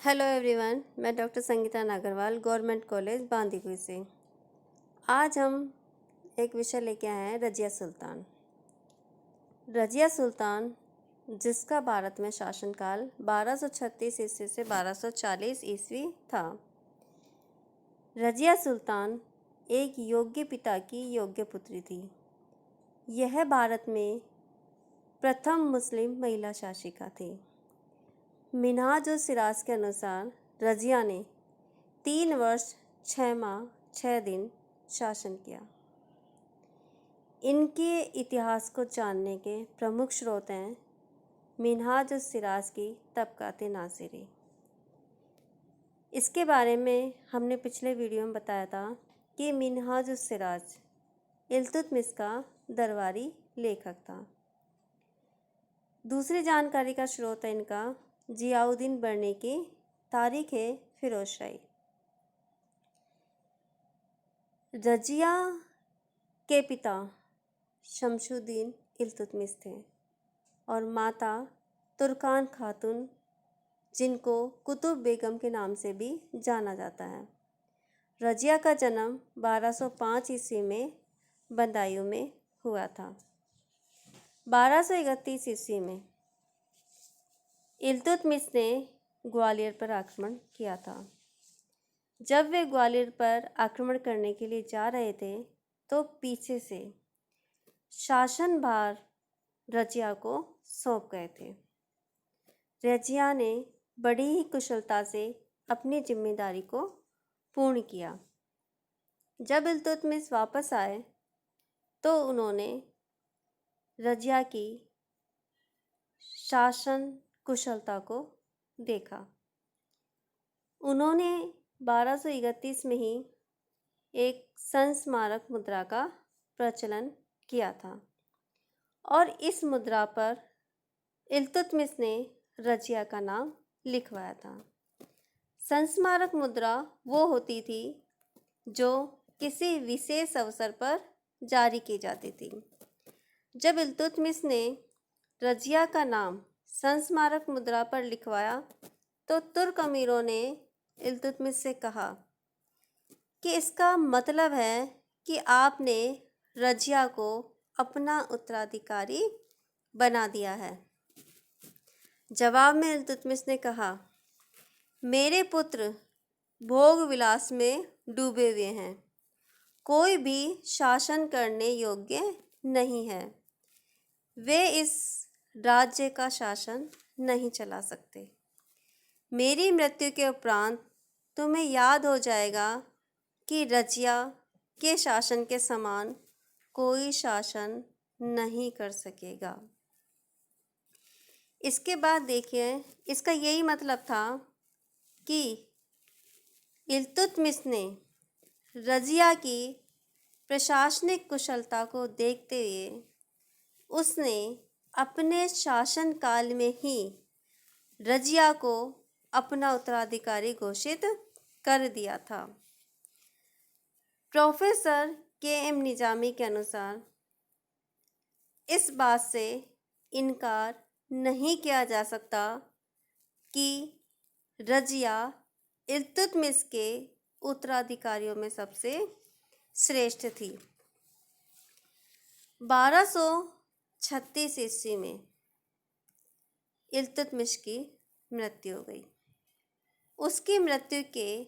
Hello everyone, मैं doctor Sangeeta Nagarwal, government college Bandikui से। आज हम एक विषय लेके आए हैं रज़िया सुल्तान। रज़िया सुल्तान जिसका भारत में शासनकाल 1236 ईस्वी से 1240 ईस्वी था। रज़िया सुल्तान एक योग्य पिता की योग्य पुत्री थी। यह भारत में प्रथम मुस्लिम महिला शासिका थी। मिन्हाज-उस-सिराज के अनुसार रज़िया ने 3 वर्ष 6 माह 6 दिन शासन किया। इनके इतिहास को जानने के प्रमुख स्रोत हैं मिन्हाज-उस-सिराज की तबक़ात-ए-नासिरी। इसके बारे में हमने पिछले वीडियो में बताया था कि मिन्हाज-उस-सिराज इल्तुतमिश का दरबारी लेखक था। दूसरी जानकारी का स्रोत है इनका ज़ियाउद्दीन बरनी की तारीख़-ए-फ़िरोज़शाही। रज़िया के पिता शमशुद्दीन इल्तुतमिश थे और माता तुर्कान खातून, जिनको कुतुब बेगम के नाम से भी जाना जाता है। रज़िया का जन्म 1205 ईस्वी में बदायूं में हुआ था। 1231 ईस्वी में इल्तुतमिश ने ग्वालियर पर आक्रमण किया था। जब वे ग्वालियर पर आक्रमण करने के लिए जा रहे थे तो पीछे से शासनभार रज़िया को सौंप गए थे। रज़िया ने बड़ी ही कुशलता से अपनी जिम्मेदारी को पूर्ण किया। जब इल्तुतमिश वापस आए तो उन्होंने रज़िया की शासन कुशलता को देखा। उन्होंने 1231 में ही एक संस्मारक मुद्रा का प्रचलन किया था और इस मुद्रा पर इल्तुतमिश ने रज़िया का नाम लिखवाया था। संस्मारक मुद्रा वो होती थी जो किसी विशेष अवसर पर जारी की जाती थी। जब इल्तुतमिश ने रज़िया का नाम संस्मारक मुद्रा पर लिखवाया तो तुर्क अमीरों ने इल्तुतमिश से कहा कि इसका मतलब है कि आपने रज़िया को अपना उत्तराधिकारी बना दिया है। जवाब में इल्तुतमिश ने कहा, मेरे पुत्र भोग विलास में डूबे हुए हैं, कोई भी शासन करने योग्य नहीं है, वे इस राज्य का शासन नहीं चला सकते। मेरी मृत्यु के उपरांत तुम्हें याद हो जाएगा कि रज़िया के शासन के समान कोई शासन नहीं कर सकेगा। इसके बाद देखिए, इसका यही मतलब था कि इल्तुतमिश ने रज़िया की प्रशासनिक कुशलता को देखते हुए उसने अपने शासनकाल में ही रज़िया को अपना उत्तराधिकारी घोषित कर दिया था। Professor KM. निजामी के अनुसार इस बात से इनकार नहीं किया जा सकता कि रज़िया इल्तुतमिश के उत्तराधिकारियों में सबसे श्रेष्ठ थी। 1236 ईस्वी में इल्तुतमिश की मृत्यु हो गई। उसकी मृत्यु के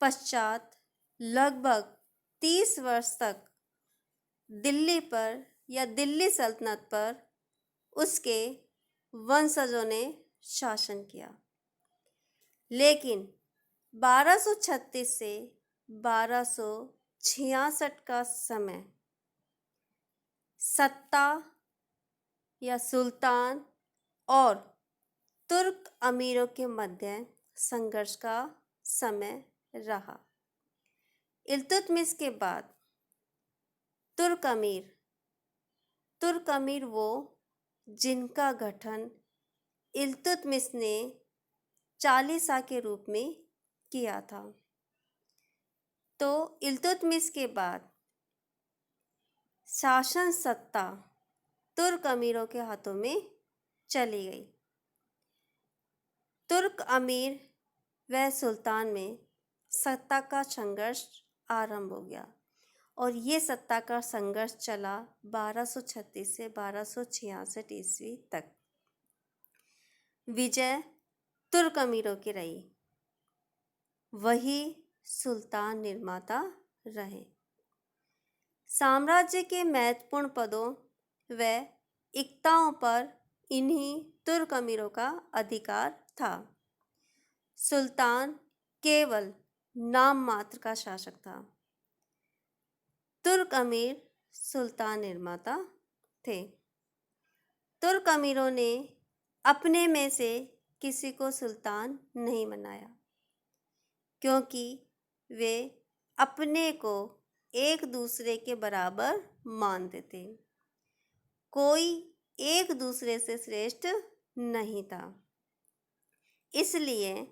पश्चात लगभग 30 वर्ष तक दिल्ली पर या दिल्ली सल्तनत पर उसके वंशजों ने शासन किया। लेकिन 1236 से 1266 का समय सत्ता या सुल्तान और तुर्क अमीरों के मध्य संघर्ष का समय रहा। इल्तुतमिश के बाद तुर्क अमीर वो जिनका गठन इल्तुतमिश ने चालीसा के रूप में किया था। तो इल्तुतमिश के बाद शासन सत्ता तुर्क अमीरों के हाथों में चली गई। तुर्क अमीर व सुल्तान में सत्ता का संघर्ष आरंभ हो गया और ये सत्ता का संघर्ष चला 1236 से 1266 ईस्वी तक। विजय तुर्क अमीरों की रही, वही सुल्तान निर्माता रहे। साम्राज्य के महत्वपूर्ण पदों व इक्ताओं पर इन्हीं तुर्क अमीरों का अधिकार था। सुल्तान केवल नाम मात्र का शासक था। तुर्क अमीर सुल्तान निर्माता थे। तुर्क अमीरों ने अपने में से किसी को सुल्तान नहीं बनाया, क्योंकि वे अपने को एक दूसरे के बराबर मानते थे। कोई एक दूसरे से श्रेष्ठ नहीं था। इसलिए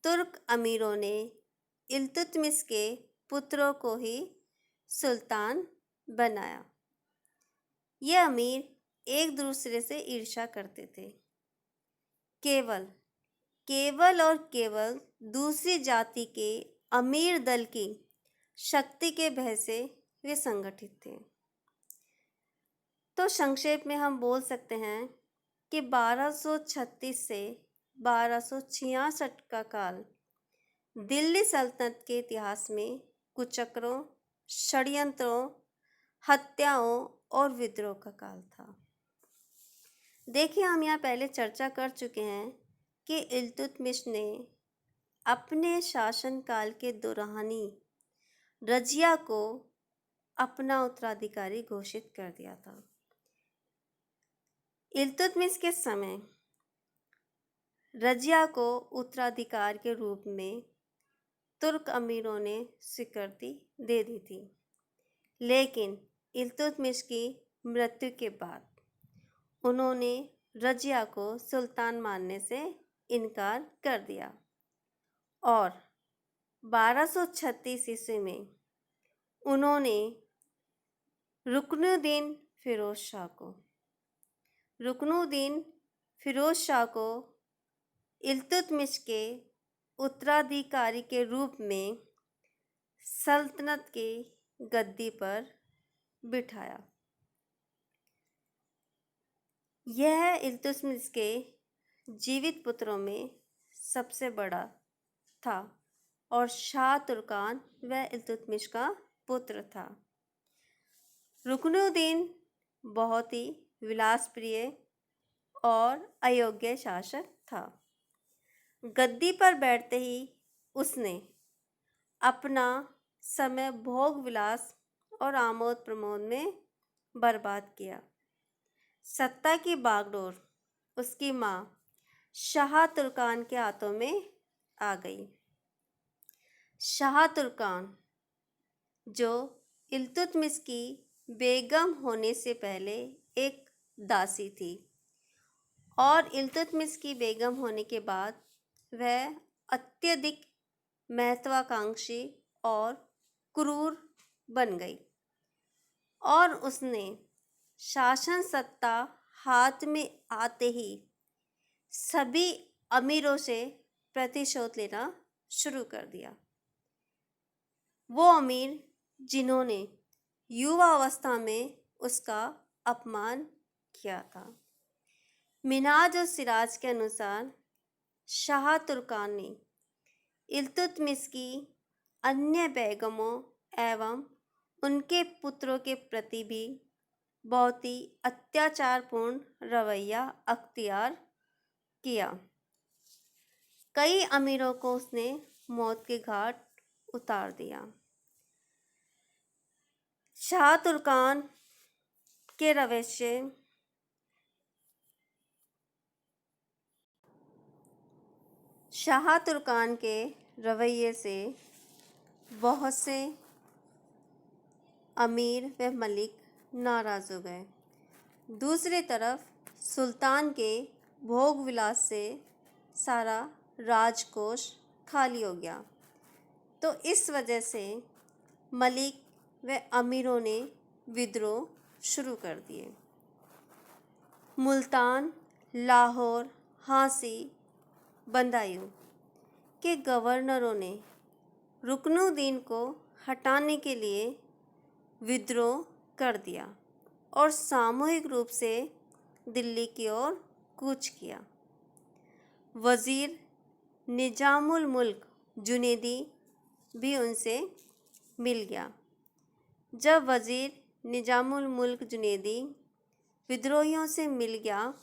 तुर्क अमीरों ने इल्तुतमिश के पुत्रों को ही सुल्तान बनाया। ये अमीर एक दूसरे से ईर्ष्या करते थे। केवल और केवल दूसरी जाति के अमीर दल की शक्ति के भय से वे संगठित थे। तो संक्षेप में हम बोल सकते हैं कि 1236 से 1266 का काल दिल्ली सल्तनत के इतिहास में कुचक्रों, षड्यंत्रों, हत्याओं और विद्रोह का काल था। देखिए, हम यहाँ पहले चर्चा कर चुके हैं कि इल्तुतमिश ने अपने शासनकाल के दौरानी रजिया को अपना उत्तराधिकारी घोषित कर दिया था। इल्तुतमिश के समय रजिया को उत्तराधिकार के रूप में तुर्क अमीरों ने स्वीकृति दे दी थी, लेकिन इल्तुतमिश की मृत्यु के बाद उन्होंने रजिया को सुल्तान मानने से इनकार कर दिया और 1236 ईस्वी में उन्होंने रुकनुद्दीन फिरोज शाह को इल्तुतमिश के उत्तराधिकारी के रूप में सल्तनत की गद्दी पर बिठाया। यह इल्तुतमिश के जीवित पुत्रों में सबसे बड़ा था और शाह तुर्कान व इल्तुतमिश का पुत्र था। रुकनुद्दीन बहुत ही विलासप्रिय और अयोग्य शासक था। गद्दी पर बैठते ही उसने अपना समय भोग विलास और आमोद प्रमोद में बर्बाद किया। सत्ता की बागडोर उसकी माँ शाह तुर्कान के हाथों में आ गई। शाह तुर्कान, जो इल्तुतमिश की बेगम होने से पहले एक दासी थी और इल्तुतमिश की बेगम होने के बाद वह अत्यधिक महत्वाकांक्षी और क्रूर बन गई और उसने शासन सत्ता हाथ में आते ही सभी अमीरों से प्रतिशोध लेना शुरू कर दिया। वो अमीर जिन्होंने युवा अवस्था में उसका अपमान किया था। मिन्हाज और सिराज के अनुसार शाह तुर्कान ने इल्तुतमिश की अन्य बेगमों एवं उनके पुत्रों के प्रति भी बहुत ही अत्याचारपूर्ण रवैया अख्तियार किया। कई अमीरों को उसने मौत के घाट उतार दिया। शाह तुर्कान के रवैये शाह तुर्कान के रवैये से बहुत से अमीर व मलिक नाराज़ हो गए। दूसरी तरफ सुल्तान के भोग विलास से सारा राजकोष खाली हो गया, तो इस वजह से मलिक व अमीरों ने विद्रोह शुरू कर दिए। मुल्तान, लाहौर, झांसी बदायूं के गवर्नरों ने रुकनुद्दीन को हटाने के लिए विद्रोह कर दिया और सामूहिक रूप से दिल्ली की ओर कूच किया। वज़ीर निजामुल मुल्क जुनैदी भी उनसे मिल गया। जब वज़ीर निजामुल मुल्क जुनैदी विद्रोहियों से मिल गया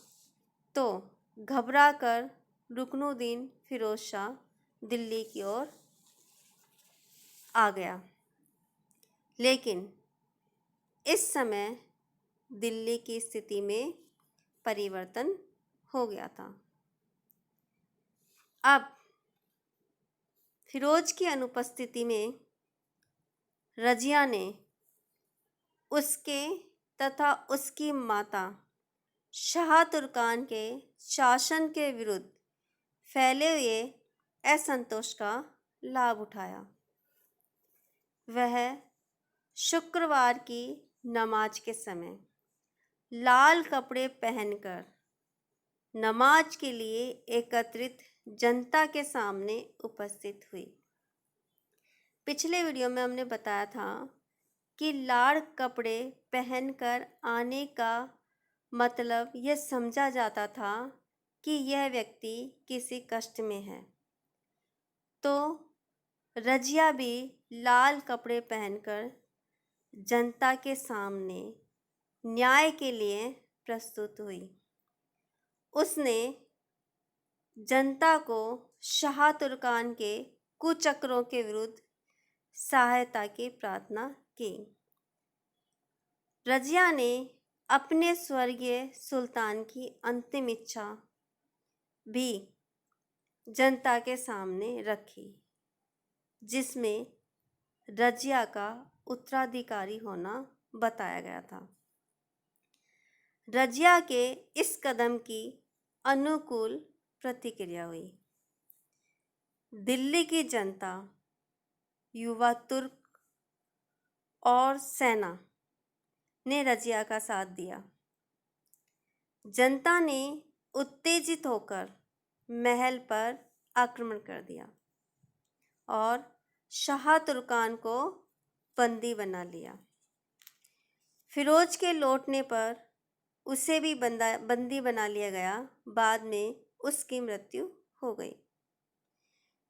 तो घबराकर रुकनुद्दीन फिरोज शाह दिल्ली की ओर आ गया। लेकिन इस समय दिल्ली की स्थिति में परिवर्तन हो गया था। अब फिरोज की अनुपस्थिति में रजिया ने उसके तथा उसकी माता शाह तुर्कान के शासन के विरुद्ध फैले हुए असंतोष का लाभ उठाया। वह शुक्रवार की नमाज के समय लाल कपड़े पहनकर नमाज के लिए एकत्रित जनता के सामने उपस्थित हुई। पिछले वीडियो में हमने बताया था कि लाल कपड़े पहनकर आने का मतलब यह समझा जाता था कि यह व्यक्ति किसी कष्ट में है। तो रजिया भी लाल कपड़े पहनकर जनता के सामने न्याय के लिए प्रस्तुत हुई। उसने जनता को शाह तुर्कान के कुचक्रों के विरुद्ध सहायता की प्रार्थना की। रजिया ने अपने स्वर्गीय सुल्तान की अंतिम इच्छा भी जनता के सामने रखी, जिसमें रजिया का उत्तराधिकारी होना बताया गया था। रजिया के इस कदम की अनुकूल प्रतिक्रिया हुई। दिल्ली की जनता, युवा तुर्क और सेना ने रजिया का साथ दिया। जनता ने उत्तेजित होकर महल पर आक्रमण कर दिया और शाह तुर्कान को बंदी बना लिया। फिरोज के लौटने पर उसे भी बंदी बना लिया गया। बाद में उसकी मृत्यु हो गई।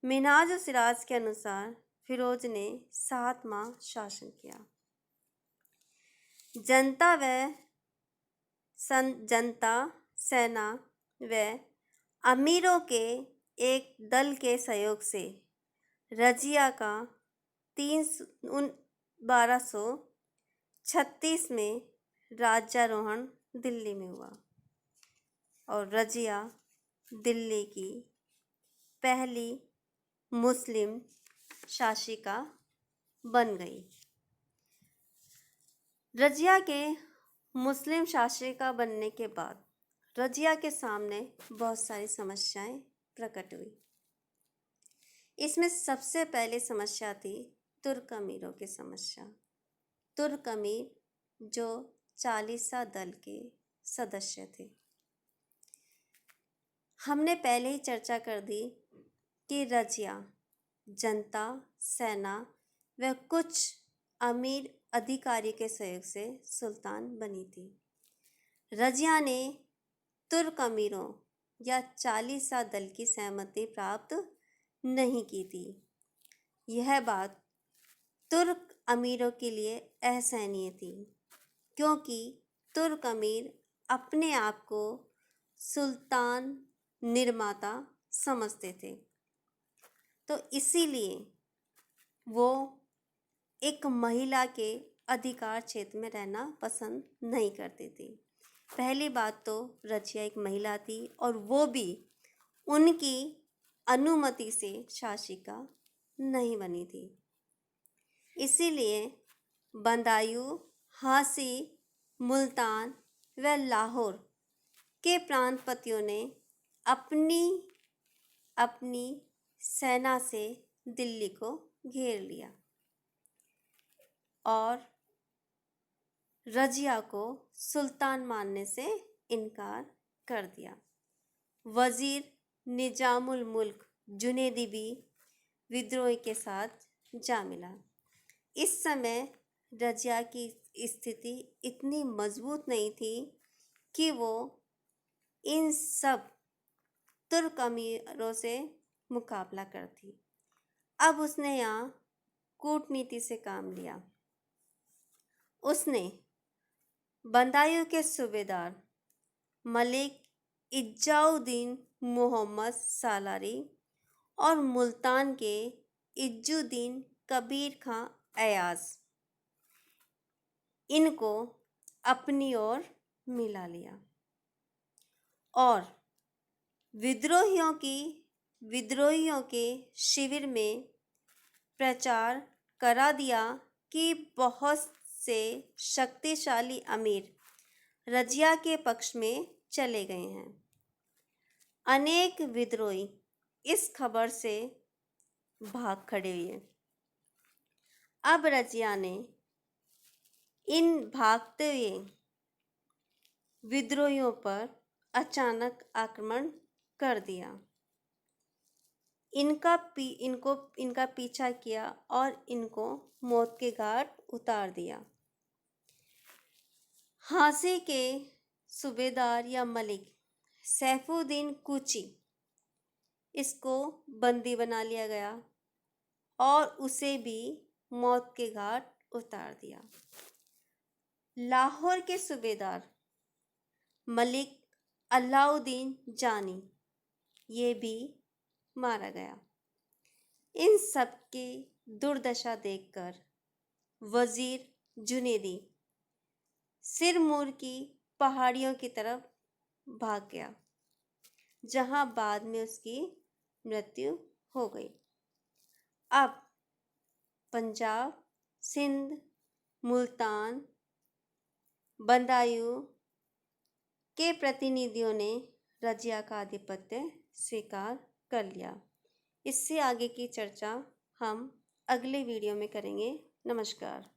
मिन्हाज और सिराज के अनुसार फिरोज ने 7 माह शासन किया। जनता, सेना व अमीरों के एक दल के सहयोग से रजिया का 1236 में राज्यारोहण दिल्ली में हुआ और रजिया दिल्ली की पहली मुस्लिम शासिका बन गई। रजिया के मुस्लिम शासिका बनने के बाद रजिया के सामने बहुत सारी समस्याएं प्रकट हुई। इसमें सबसे पहले समस्या थी तुर्क अमीरों की समस्या। तुर्क अमीर जो चालीसा दल के सदस्य थे। हमने पहले ही चर्चा कर दी कि रजिया जनता, सेना व कुछ अमीर अधिकारी के सहयोग से सुल्तान बनी थी। रजिया ने तुर्क अमीरों या चालीसा दल की सहमति प्राप्त नहीं की थी। यह बात तुर्क अमीरों के लिए असहनीय थी, क्योंकि तुर्क अमीर अपने आप को सुल्तान निर्माता समझते थे। तो इसीलिए वो एक महिला के अधिकार क्षेत्र में रहना पसंद नहीं करती थी। पहली बात तो रजिया एक महिला थी और वो भी उनकी अनुमति से शासिका नहीं बनी थी। इसीलिए बदायूं, झांसी, मुल्तान व लाहौर के प्रांतपतियों ने अपनी सेना से दिल्ली को घेर लिया और रजिया को सुल्तान मानने से इनकार कर दिया। वज़ीर निजामुल मुल्क जुनैदी भी विद्रोह के साथ जा मिला। इस समय रजिया की स्थिति इतनी मजबूत नहीं थी कि वो इन सब तुर्क अमीरों से मुकाबला करती। अब उसने यहाँ कूटनीति से काम लिया। उसने बंदायूं के सूबेदार मलिक इज्जाउद्दीन मोहम्मद सालारी और मुल्तान के इज्जुद्दीन कबीर खां अयाज इनको अपनी ओर मिला लिया और विद्रोहियों के शिविर में प्रचार करा दिया कि बहुत से शक्तिशाली अमीर रजिया के पक्ष में चले गए हैं। अनेक विद्रोही इस खबर से भाग खड़े हुए। अब रजिया ने इन भागते हुए विद्रोहियों पर अचानक आक्रमण कर दिया। इनका पीछा किया और इनको मौत के घाट उतार दिया। हांसी के सूबेदार या मलिक सैफुद्दीन कूची इसको बंदी बना लिया गया और उसे भी मौत के घाट उतार दिया। लाहौर के सूबेदार मलिक अलाउद्दीन जानी ये भी मारा गया। इन सब की दुर्दशा देखकर वजीर जुनैदी सिरमौर की पहाड़ियों की तरफ भाग गया, जहां बाद में उसकी मृत्यु हो गई। अब पंजाब, सिंध, मुल्तान, बंदायूं के प्रतिनिधियों ने रजिया का आधिपत्य स्वीकार कर लिया। इससे आगे की चर्चा हम अगले वीडियो में करेंगे। नमस्कार।